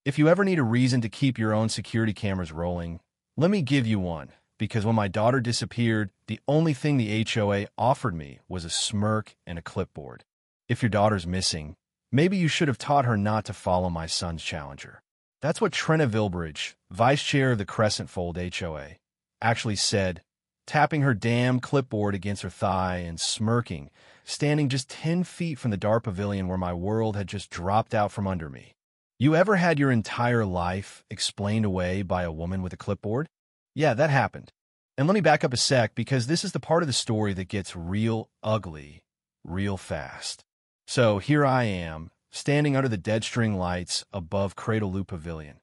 If you ever need a reason to keep your own security cameras rolling, let me give you one, because when my daughter disappeared, the only thing the HOA offered me was a smirk and a clipboard. If your daughter's missing, maybe you should have taught her not to follow my son's challenger. That's what Trina Vilbridge, vice chair of the Crescent Fold HOA, actually said, tapping her damn clipboard against her thigh and smirking, standing just 10 feet from the dark pavilion where my world had just dropped out from under me. You ever had your entire life explained away by a woman with a clipboard? Yeah, that happened. And let me back up a sec, because this is the part of the story that gets real ugly real fast. So here I am, standing under the dead string lights above Cradle Loop Pavilion.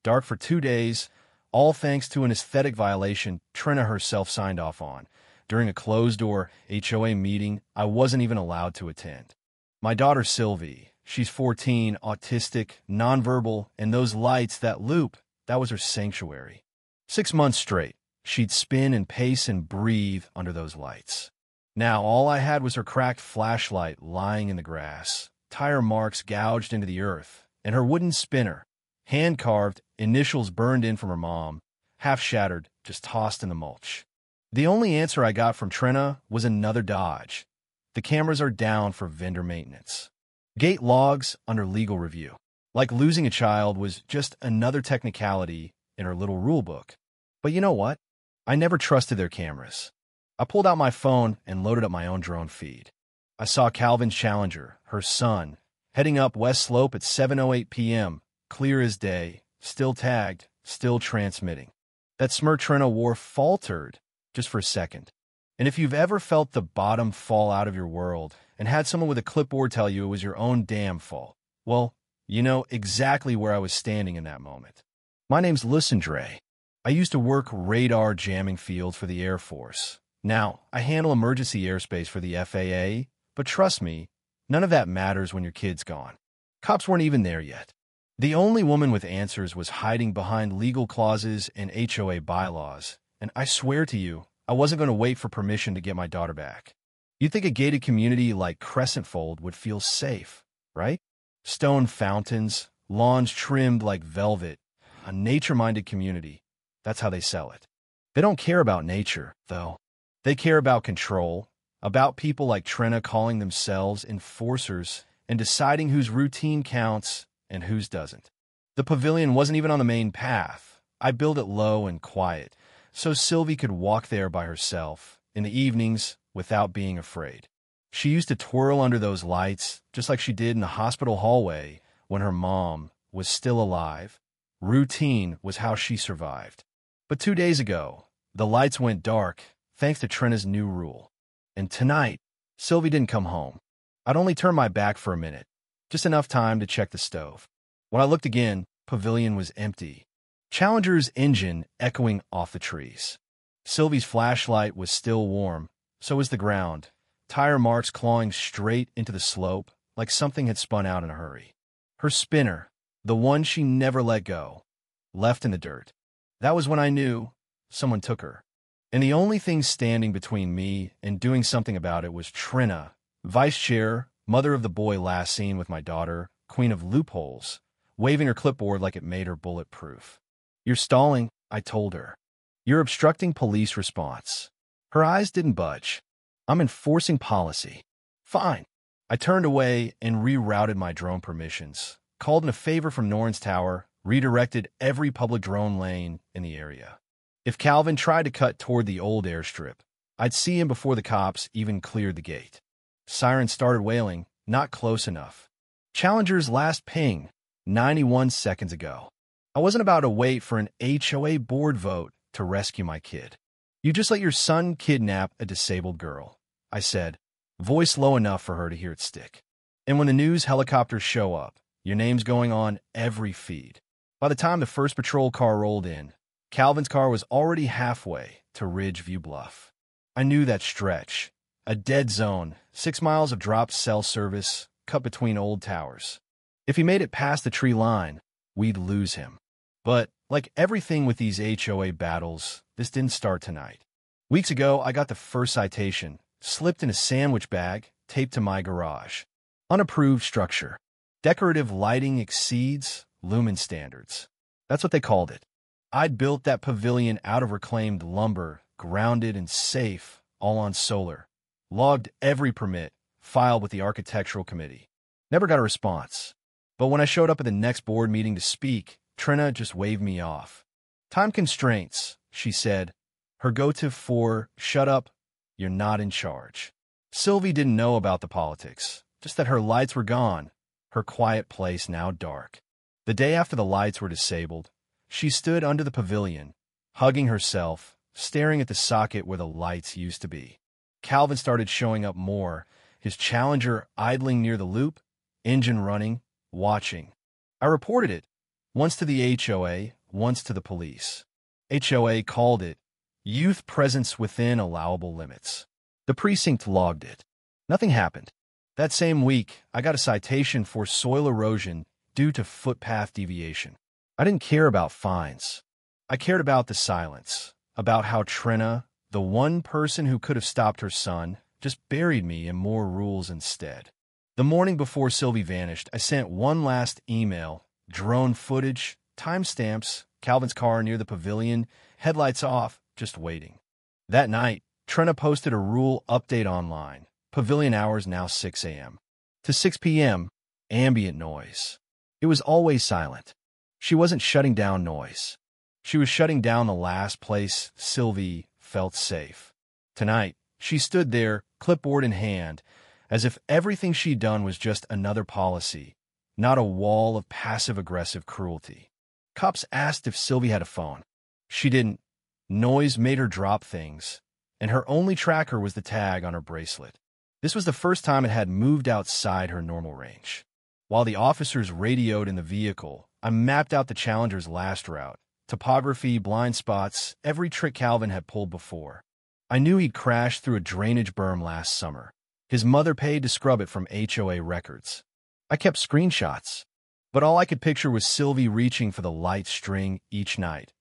Dark for 2 days, all thanks to an aesthetic violation Trina herself signed off on, during a closed-door HOA meeting I wasn't even allowed to attend. My daughter Sylvie, she's 14, autistic, nonverbal, and those lights, that loop, that was her sanctuary. 6 months straight, she'd spin and pace and breathe under those lights. Now all I had was her cracked flashlight lying in the grass, tire marks gouged into the earth, and her wooden spinner, hand-carved, initials burned in from her mom, half-shattered, just tossed in the mulch. The only answer I got from Trina was another dodge. The cameras are down for vendor maintenance. Gate logs under legal review. Like losing a child was just another technicality in her little rule book. But you know what? I never trusted their cameras. I pulled out my phone and loaded up my own drone feed. I saw Calvin's challenger, her son, heading up West Slope at 7:08 p.m., clear as day, still tagged, still transmitting. That smirk Trina wore faltered just for a second. And if you've ever felt the bottom fall out of your world and had someone with a clipboard tell you it was your own damn fault, well, you know exactly where I was standing in that moment. My name's Lissandre. I used to work radar jamming field for the Air Force. Now, I handle emergency airspace for the FAA, but trust me, none of that matters when your kid's gone. Cops weren't even there yet. The only woman with answers was hiding behind legal clauses and HOA bylaws, and I swear to you, I wasn't going to wait for permission to get my daughter back. You'd think a gated community like Crescent Fold would feel safe, right? Stone fountains, lawns trimmed like velvet, a nature-minded community. That's how they sell it. They don't care about nature, though. They care about control, about people like Trina calling themselves enforcers and deciding whose routine counts and whose doesn't. The pavilion wasn't even on the main path. I built it low and quiet, so Sylvie could walk there by herself in the evenings without being afraid. She used to twirl under those lights, just like she did in the hospital hallway when her mom was still alive. Routine was how she survived. But 2 days ago, the lights went dark thanks to Trina's new rule. And tonight, Sylvie didn't come home. I'd only turned my back for a minute, just enough time to check the stove. When I looked again, pavilion was empty. Challenger's engine echoing off the trees. Sylvie's flashlight was still warm, so was the ground, tire marks clawing straight into the slope like something had spun out in a hurry. Her spinner, the one she never let go, left in the dirt. That was when I knew someone took her. And the only thing standing between me and doing something about it was Trina, vice chair, mother of the boy last seen with my daughter, queen of loopholes, waving her clipboard like it made her bulletproof. "You're stalling," I told her. "You're obstructing police response." Her eyes didn't budge. "I'm enforcing policy." "Fine." I turned away and rerouted my drone permissions, called in a favor from Norton's Tower, redirected every public drone lane in the area. If Calvin tried to cut toward the old airstrip, I'd see him before the cops even cleared the gate. Sirens started wailing, not close enough. Challenger's last ping, 91 seconds ago. I wasn't about to wait for an HOA board vote to rescue my kid. "You just let your son kidnap a disabled girl," I said, voice low enough for her to hear it stick. "And when the news helicopters show up, your name's going on every feed." By the time the first patrol car rolled in, Calvin's car was already halfway to Ridgeview Bluff. I knew that stretch. A dead zone, 6 miles of dropped cell service, cut between old towers. If he made it past the tree line, we'd lose him. But, like everything with these HOA battles, this didn't start tonight. Weeks ago, I got the first citation, slipped in a sandwich bag, taped to my garage. Unapproved structure. Decorative lighting exceeds lumen standards. That's what they called it. I'd built that pavilion out of reclaimed lumber, grounded and safe, all on solar. Logged every permit, filed with the architectural committee. Never got a response. But when I showed up at the next board meeting to speak, Trina just waved me off. Time constraints, she said. Her go-to for, shut up, you're not in charge. Sylvie didn't know about the politics, just that her lights were gone, her quiet place now dark. The day after the lights were disabled, she stood under the pavilion, hugging herself, staring at the socket where the lights used to be. Calvin started showing up more, his Challenger idling near the loop, engine running, watching. I reported it, once to the HOA, once to the police. HOA called it youth presence within allowable limits. The precinct logged it. Nothing happened. That same week, I got a citation for soil erosion due to footpath deviation. I didn't care about fines. I cared about the silence, about how Trina, the one person who could have stopped her son, just buried me in more rules instead. The morning before Sylvie vanished, I sent one last email, drone footage, timestamps, Calvin's car near the pavilion, headlights off, just waiting. That night, Trina posted a rule update online. Pavilion hours now 6 a.m. to 6 p.m., ambient noise. It was always silent. She wasn't shutting down noise. She was shutting down the last place Sylvie felt safe. Tonight, she stood there, clipboard in hand, as if everything she'd done was just another policy, not a wall of passive-aggressive cruelty. Cops asked if Sylvie had a phone. She didn't. Noise made her drop things, and her only tracker was the tag on her bracelet. This was the first time it had moved outside her normal range. While the officers radioed in the vehicle, I mapped out the Challenger's last route. Topography, blind spots, every trick Calvin had pulled before. I knew he'd crashed through a drainage berm last summer. His mother paid to scrub it from HOA records. I kept screenshots, but all I could picture was Sylvie reaching for the light string each night,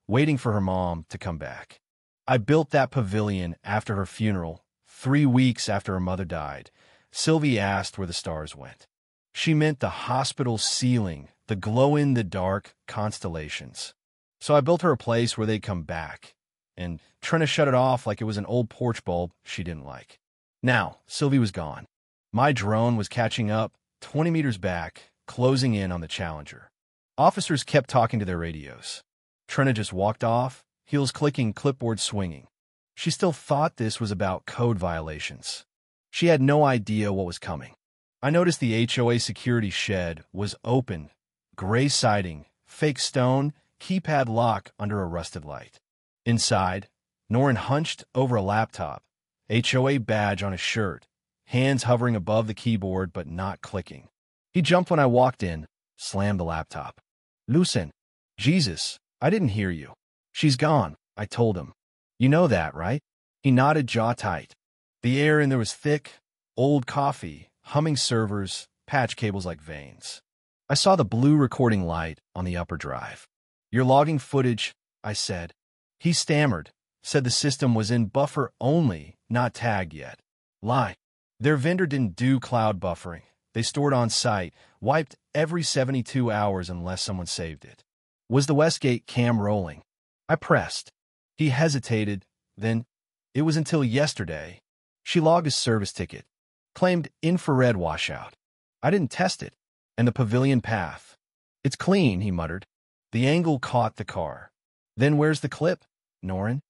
waiting for her mom to come back. I built that pavilion after her funeral, 3 weeks after her mother died. Sylvie asked where the stars went. She meant the hospital ceiling, the glow-in-the-dark constellations. So I built her a place where they'd come back, and Trina shut it off like it was an old porch bulb she didn't like. Now, Sylvie was gone. My drone was catching up, 20 meters back, closing in on the Challenger. Officers kept talking to their radios. Trina just walked off, heels clicking, clipboard swinging. She still thought this was about code violations. She had no idea what was coming. I noticed the HOA security shed was open, gray siding, fake stone, keypad lock under a rusted light. Inside, Norin hunched over a laptop, HOA badge on his shirt, hands hovering above the keyboard but not clicking. He jumped when I walked in, slammed the laptop. "Lucen, Jesus, I didn't hear you." "She's gone," I told him. "You know that, right?" He nodded, jaw tight. The air in there was thick, old coffee, humming servers, patch cables like veins. I saw the blue recording light on the upper drive. "You're logging footage," I said. He stammered, said the system was in buffer only, not tagged yet. Lie. Their vendor didn't do cloud buffering. They stored on site, wiped every 72 hours unless someone saved it. Was the Westgate cam rolling? I pressed. He hesitated, then, "It was until yesterday." She logged his service ticket, claimed infrared washout. I didn't test it. And the pavilion path. "It's clean," he muttered. The angle caught the car. "Then where's the clip, Norin?"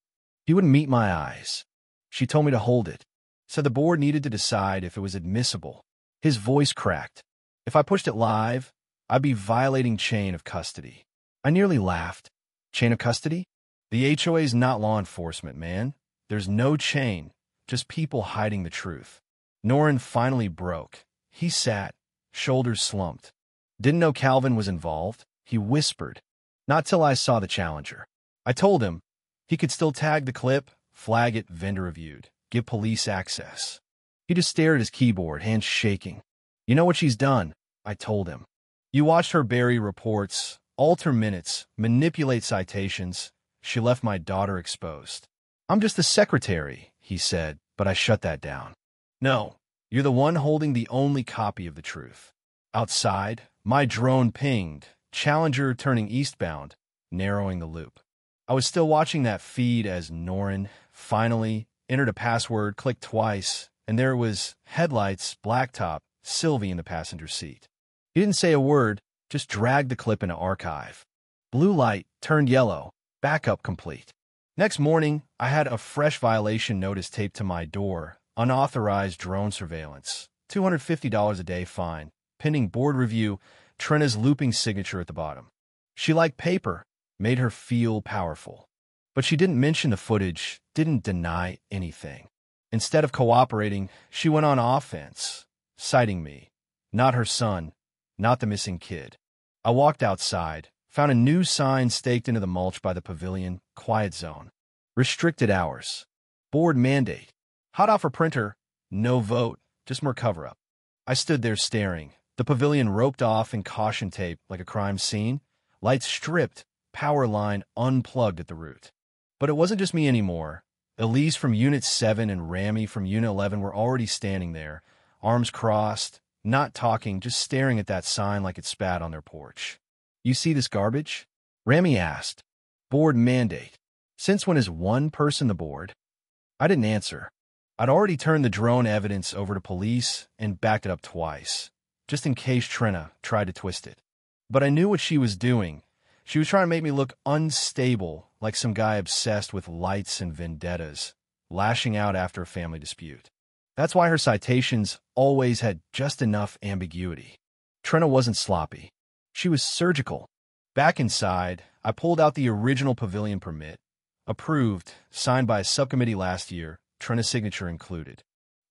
He wouldn't meet my eyes. She told me to hold it. Said the board needed to decide if it was admissible. His voice cracked. If I pushed it live, I'd be violating chain of custody. I nearly laughed. Chain of custody? The HOA's not law enforcement, man. There's no chain, just people hiding the truth. Norin finally broke. He sat, shoulders slumped. Didn't know Calvin was involved. He whispered. Not till I saw the Challenger. I told him he could still tag the clip, flag it vendor reviewed, give police access. He just stared at his keyboard, hands shaking. "You know what she's done," I told him. "You watched her bury reports, alter minutes, manipulate citations. She left my daughter exposed." "I'm just the secretary," he said, but I shut that down. "No, you're the one holding the only copy of the truth." Outside, my drone pinged, Challenger turning eastbound, narrowing the loop. I was still watching that feed as Norin finally entered a password, clicked twice, and there was headlights, blacktop, Sylvie in the passenger seat. He didn't say a word, just dragged the clip into archive. Blue light turned yellow, backup complete. Next morning, I had a fresh violation notice taped to my door, unauthorized drone surveillance, $250 a day fine, pending board review, Trena's looping signature at the bottom. She liked paper, made her feel powerful. But she didn't mention the footage, didn't deny anything. Instead of cooperating, she went on offense, citing me, not her son, not the missing kid. I walked outside, found a new sign staked into the mulch by the pavilion, quiet zone. Restricted hours. Board mandate. Hot off her printer, no vote, just more cover-up. I stood there staring, the pavilion roped off in caution tape like a crime scene, lights stripped, power line unplugged at the root. But it wasn't just me anymore. Elise from Unit 7 and Rami from Unit 11 were already standing there, arms crossed, not talking, just staring at that sign like it spat on their porch. "You see this garbage?" Rami asked. "Board mandate. Since when is one person the board?" I didn't answer. I'd already turned the drone evidence over to police and backed it up twice, just in case Trina tried to twist it. But I knew what she was doing. She was trying to make me look unstable, like some guy obsessed with lights and vendettas, lashing out after a family dispute. That's why her citations always had just enough ambiguity. Trina wasn't sloppy. She was surgical. Back inside, I pulled out the original pavilion permit, approved, signed by a subcommittee last year, Trina's signature included.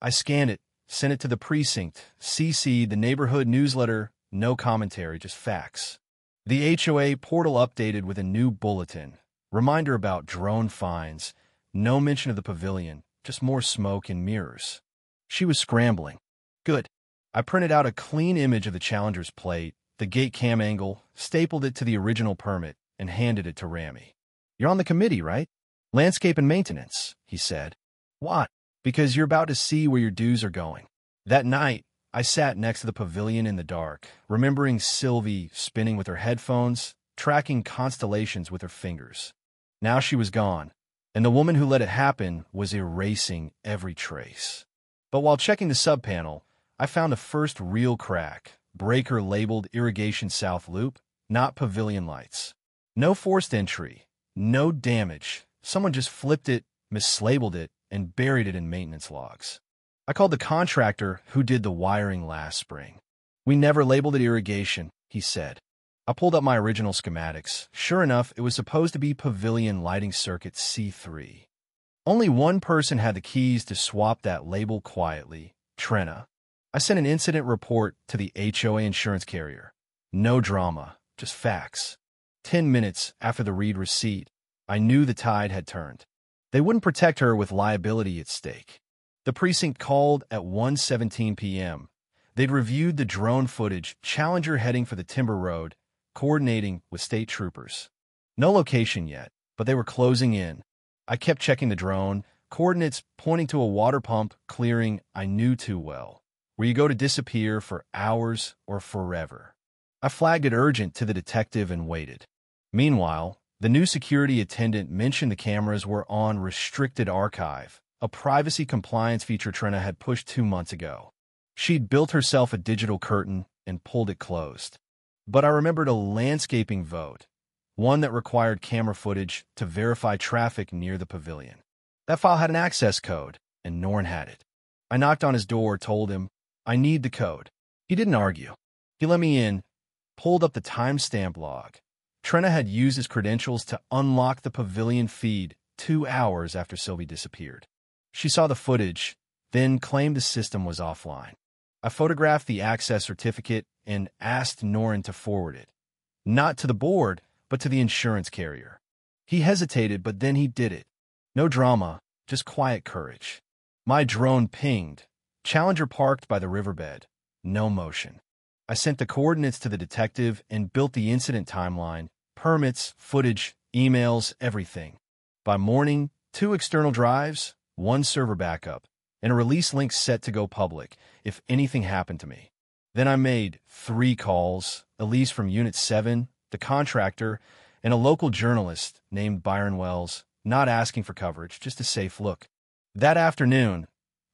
I scanned it, sent it to the precinct, CC'd the neighborhood newsletter, no commentary, just facts. The HOA portal updated with a new bulletin, reminder about drone fines, no mention of the pavilion, just more smoke and mirrors. She was scrambling. Good. I printed out a clean image of the Challenger's plate, the gate cam angle, stapled it to the original permit, and handed it to Rami. "You're on the committee, right? Landscape and maintenance," he said. "Why?" "Because you're about to see where your dues are going." That night, I sat next to the pavilion in the dark, remembering Sylvie spinning with her headphones, tracking constellations with her fingers. Now she was gone, and the woman who let it happen was erasing every trace. But while checking the subpanel, I found the first real crack, breaker labeled Irrigation South Loop, not pavilion lights. No forced entry, no damage. Someone just flipped it, mislabeled it, and buried it in maintenance logs. I called the contractor who did the wiring last spring. "We never labeled it irrigation," he said. I pulled up my original schematics. Sure enough, it was supposed to be Pavilion Lighting Circuit C3. Only one person had the keys to swap that label quietly, Trina. I sent an incident report to the HOA insurance carrier. No drama, just facts. 10 minutes after the read receipt, I knew the tide had turned. They wouldn't protect her with liability at stake. The precinct called at 1:17 p.m. They'd reviewed the drone footage, Challenger heading for the Timber Road, coordinating with state troopers. No location yet, but they were closing in. I kept checking the drone, coordinates pointing to a water pump clearing I knew too well, where you go to disappear for hours or forever. I flagged it urgent to the detective and waited. Meanwhile, the new security attendant mentioned the cameras were on restricted archive, a privacy compliance feature Trina had pushed 2 months ago. She'd built herself a digital curtain and pulled it closed. But I remembered a landscaping vote, one that required camera footage to verify traffic near the pavilion. That file had an access code, and Norn had it. I knocked on his door, told him, "I need the code." He didn't argue. He let me in, pulled up the timestamp log. Trina had used his credentials to unlock the pavilion feed 2 hours after Sylvie disappeared. She saw the footage, then claimed the system was offline. I photographed the access certificate and asked Norn to forward it. Not to the board, but to the insurance carrier. He hesitated, but then he did it. No drama, just quiet courage. My drone pinged. Challenger parked by the riverbed. No motion. I sent the coordinates to the detective and built the incident timeline, permits, footage, emails, everything. By morning, 2 external drives, 1 server backup, and a release link set to go public if anything happened to me. Then I made 3 calls, Elise from Unit 7, the contractor, and a local journalist named Byron Wells, not asking for coverage, just a safe look. That afternoon,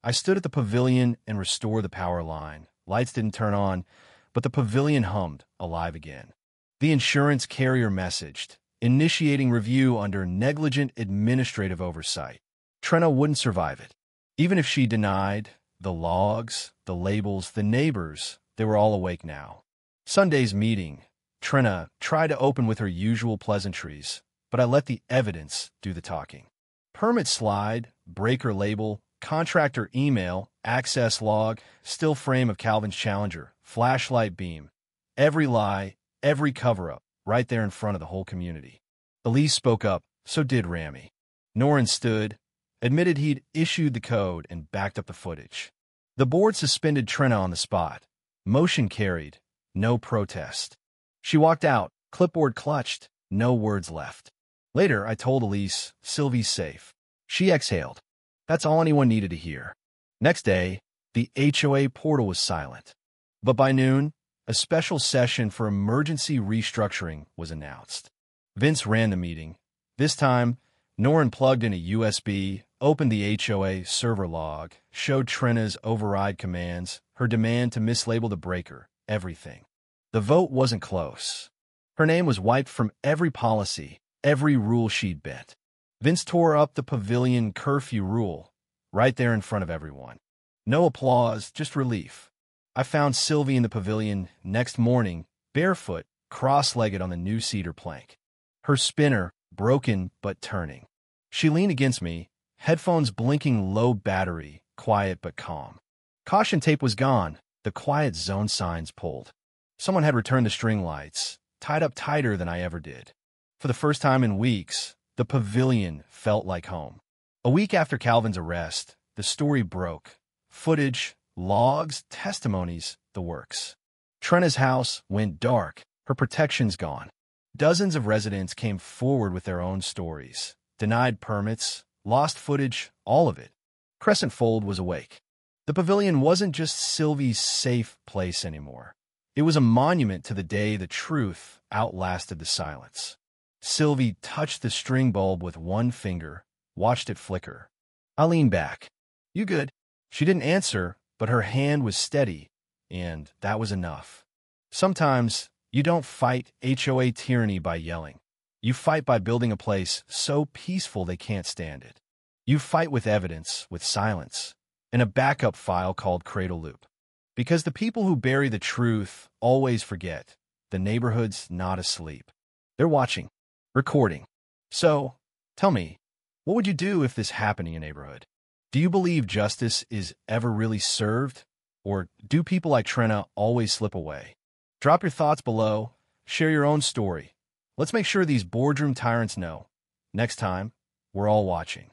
I stood at the pavilion and restored the power line. Lights didn't turn on, but the pavilion hummed, alive again. The insurance carrier messaged, initiating review under negligent administrative oversight. Trina wouldn't survive it. Even if she denied, the logs, the labels, the neighbors, they were all awake now. Sunday's meeting, Trina tried to open with her usual pleasantries, but I let the evidence do the talking. Permit slide, breaker label, contractor email, access log, still frame of Calvin's Challenger, flashlight beam. Every lie, every cover-up, right there in front of the whole community. Elise spoke up, so did Rami. Norin stood, admitted he'd issued the code, and backed up the footage. The board suspended Trina on the spot. Motion carried, no protest. She walked out, clipboard clutched, no words left. Later, I told Elise, Sylvie's safe. She exhaled. That's all anyone needed to hear. Next day, the HOA portal was silent. But by noon, a special session for emergency restructuring was announced. Vince ran the meeting. This time, Norin plugged in a USB, opened the HOA server log, showed Trina's override commands, her demand to mislabel the breaker, everything. The vote wasn't close. Her name was wiped from every policy, every rule she'd bent. Vince tore up the pavilion curfew rule, right there in front of everyone. No applause, just relief. I found Sylvie in the pavilion next morning, barefoot, cross-legged on the new cedar plank. Her spinner, broken but turning. She leaned against me, headphones blinking low battery, quiet but calm. Caution tape was gone, the quiet zone signs pulled. Someone had returned the string lights, tied up tighter than I ever did. For the first time in weeks, the pavilion felt like home. A week after Calvin's arrest, the story broke. Footage, logs, testimonies, the works. Trina's house went dark, her protections gone. Dozens of residents came forward with their own stories. Denied permits, lost footage, all of it. Crescent Fold was awake. The pavilion wasn't just Sylvie's safe place anymore. It was a monument to the day the truth outlasted the silence. Sylvie touched the string bulb with one finger, watched it flicker. I leaned back. You good? She didn't answer, but her hand was steady, and that was enough. Sometimes, you don't fight HOA tyranny by yelling. You fight by building a place so peaceful they can't stand it. You fight with evidence, with silence, and a backup file called Cradle Loop. Because the people who bury the truth always forget. The neighborhood's not asleep. They're watching, recording. So, tell me, what would you do if this happened in your neighborhood? Do you believe justice is ever really served? Or do people like Trina always slip away? Drop your thoughts below. Share your own story. Let's make sure these boardroom tyrants know. Next time, we're all watching.